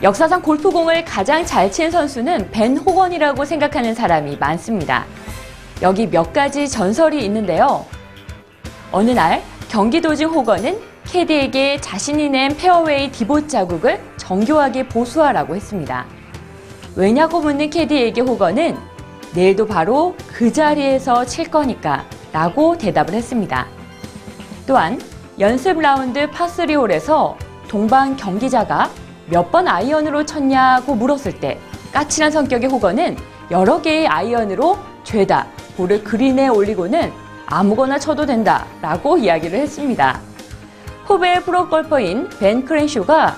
역사상 골프공을 가장 잘 친 선수는 벤 호건이라고 생각하는 사람이 많습니다. 여기 몇 가지 전설이 있는데요. 어느 날 경기 도중 호건은 캐디에게 자신이 낸 페어웨이 디봇 자국을 정교하게 보수하라고 했습니다. 왜냐고 묻는 캐디에게 호건은 내일도 바로 그 자리에서 칠 거니까 라고 대답을 했습니다. 또한 연습 라운드 파3 홀에서 동방 경기자가 몇 번 아이언으로 쳤냐고 물었을 때 까칠한 성격의 호건은 여러 개의 아이언으로 죄다 볼을 그린에 올리고는 아무거나 쳐도 된다 라고 이야기를 했습니다. 후배 프로골퍼인 벤 크렌쇼가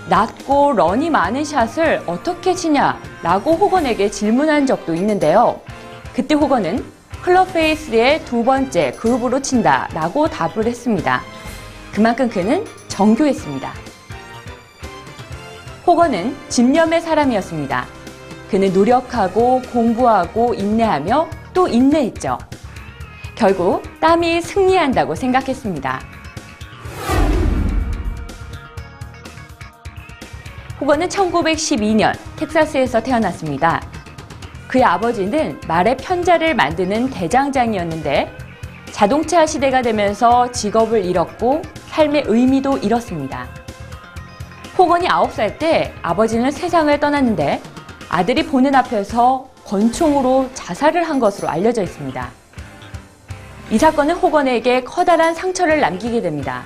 낮고 런이 많은 샷을 어떻게 치냐 라고 호건에게 질문한 적도 있는데요. 그때 호건은 클럽 페이스의 두 번째 그룹으로 친다 라고 답을 했습니다. 그만큼 그는 정교했습니다. 호건은 집념의 사람이었습니다. 그는 노력하고 공부하고 인내하며 또 인내했죠. 결국 땀이 승리한다고 생각했습니다. 호건은 1912년 텍사스에서 태어났습니다. 그의 아버지는 말의 편자를 만드는 대장장이었는데 자동차 시대가 되면서 직업을 잃었고 삶의 의미도 잃었습니다. 호건이 9살 때 아버지는 세상을 떠났는데 아들이 보는 앞에서 권총으로 자살을 한 것으로 알려져 있습니다. 이 사건은 호건에게 커다란 상처를 남기게 됩니다.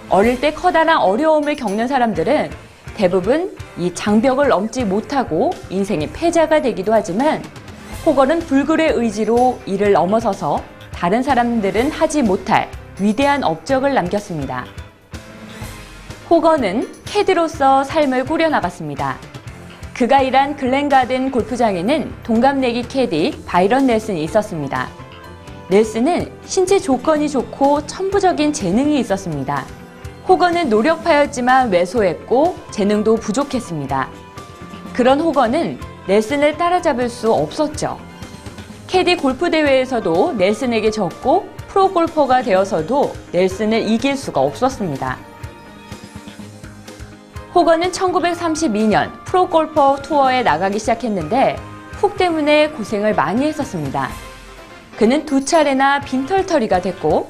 어릴 때 커다란 어려움을 겪는 사람들은 대부분 이 장벽을 넘지 못하고 인생의 패자가 되기도 하지만 호건은 불굴의 의지로 이를 넘어서서 다른 사람들은 하지 못할 위대한 업적을 남겼습니다. 호건은 캐디로서 삶을 꾸려나갔습니다. 그가 일한 글렌가든 골프장에는 동갑내기 캐디 바이런 넬슨이 있었습니다. 넬슨은 신체 조건이 좋고 천부적인 재능이 있었습니다. 호건은 노력파였지만 왜소했고 재능도 부족했습니다. 그런 호건은 넬슨을 따라잡을 수 없었죠. 캐디 골프 대회에서도 넬슨에게 졌고 프로골퍼가 되어서도 넬슨을 이길 수가 없었습니다. 호건은 1932년 프로골퍼 투어에 나가기 시작했는데 훅 때문에 고생을 많이 했었습니다. 그는 2차례나 빈털터리가 됐고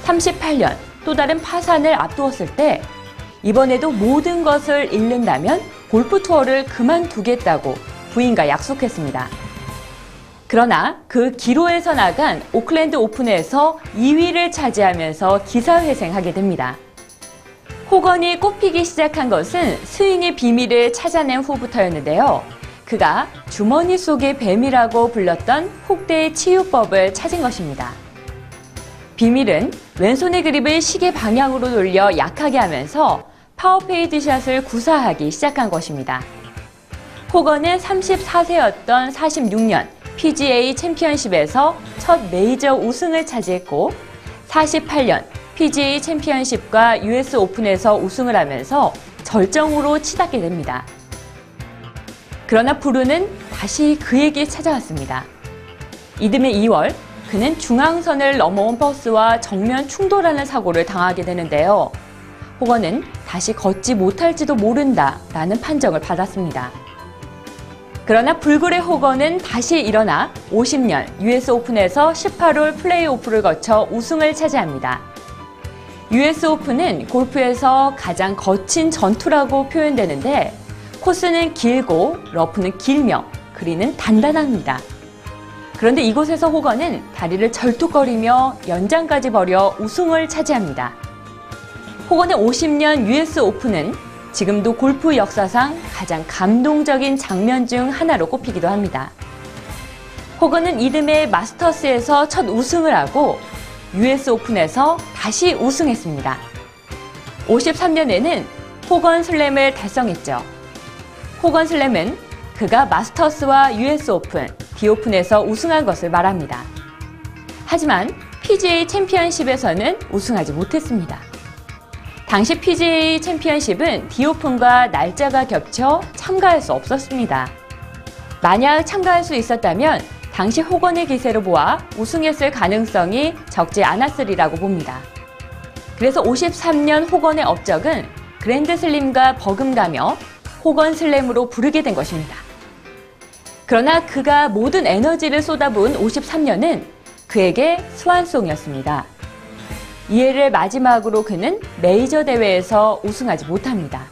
38년 또 다른 파산을 앞두었을 때 이번에도 모든 것을 잃는다면 골프 투어를 그만두겠다고 부인과 약속했습니다. 그러나 그 기로에서 나간 오클랜드 오픈에서 2위를 차지하면서 기사회생하게 됩니다. 호건이 꽃피기 시작한 것은 스윙의 비밀을 찾아낸 후부터였는데요. 그가 주머니 속의 뱀이라고 불렀던 훅대의 치유법을 찾은 것입니다. 비밀은 왼손의 그립을 시계 방향으로 돌려 약하게 하면서 파워페이드 샷을 구사하기 시작한 것입니다. 호건은 34세였던 46년 PGA 챔피언십에서 첫 메이저 우승을 차지했고 48년 PGA 챔피언십과 US 오픈에서 우승을 하면서 절정으로 치닫게 됩니다. 그러나 불운은 다시 그에게 찾아왔습니다. 이듬해 2월 그는 중앙선을 넘어온 버스와 정면 충돌하는 사고를 당하게 되는데요. 호건은 다시 걷지 못할지도 모른다 라는 판정을 받았습니다. 그러나 불굴의 호건은 다시 일어나 50년 US 오픈에서 18홀 플레이오프를 거쳐 우승을 차지합니다. US 오픈은 골프에서 가장 거친 전투라고 표현되는데 코스는 길고 러프는 길며 그린은 단단합니다. 그런데 이곳에서 호건은 다리를 절뚝거리며 연장까지 벌여 우승을 차지합니다. 호건의 50년 US 오픈은 지금도 골프 역사상 가장 감동적인 장면 중 하나로 꼽히기도 합니다. 호건은 이듬해 마스터스에서 첫 우승을 하고 US 오픈에서 다시 우승했습니다. 53년에는 호건 슬램을 달성했죠. 호건 슬램은 그가 마스터스와 US 오픈, 디오픈에서 우승한 것을 말합니다. 하지만 PGA 챔피언십에서는 우승하지 못했습니다. 당시 PGA 챔피언십은 디오픈과 날짜가 겹쳐 참가할 수 없었습니다. 만약 참가할 수 있었다면 당시 호건의 기세로 보아 우승했을 가능성이 적지 않았으리라고 봅니다. 그래서 53년 호건의 업적은 그랜드슬림과 버금가며 호건 슬램으로 부르게 된 것입니다. 그러나 그가 모든 에너지를 쏟아부은 53년은 그에게 스완송이었습니다. 이 해를 마지막으로 그는 메이저 대회에서 우승하지 못합니다.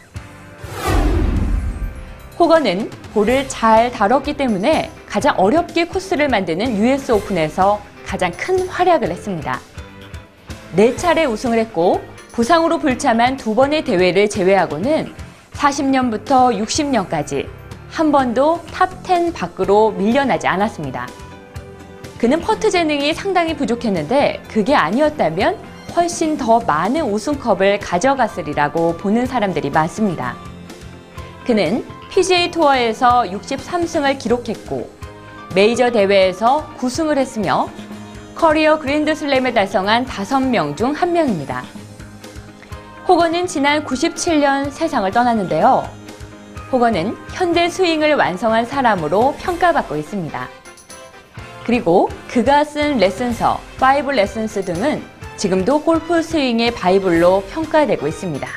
호건은 볼을 잘 다뤘기 때문에 가장 어렵게 코스를 만드는 US 오픈에서 가장 큰 활약을 했습니다. 4차례 우승을 했고 부상으로 불참한 2번의 대회를 제외하고는 40년부터 60년까지 한 번도 탑10 밖으로 밀려나지 않았습니다. 그는 퍼트 재능이 상당히 부족했는데 그게 아니었다면 훨씬 더 많은 우승컵을 가져갔으리라고 보는 사람들이 많습니다. 그는 PGA 투어에서 63승을 기록했고 메이저 대회에서 9승을 했으며 커리어 그랜드슬램을 달성한 5명 중 1명입니다. 호건은 지난 97년 세상을 떠났는데요. 호건은 현대 스윙을 완성한 사람으로 평가받고 있습니다. 그리고 그가 쓴 레슨서, 5 레슨스 등은 지금도 골프 스윙의 바이블로 평가되고 있습니다.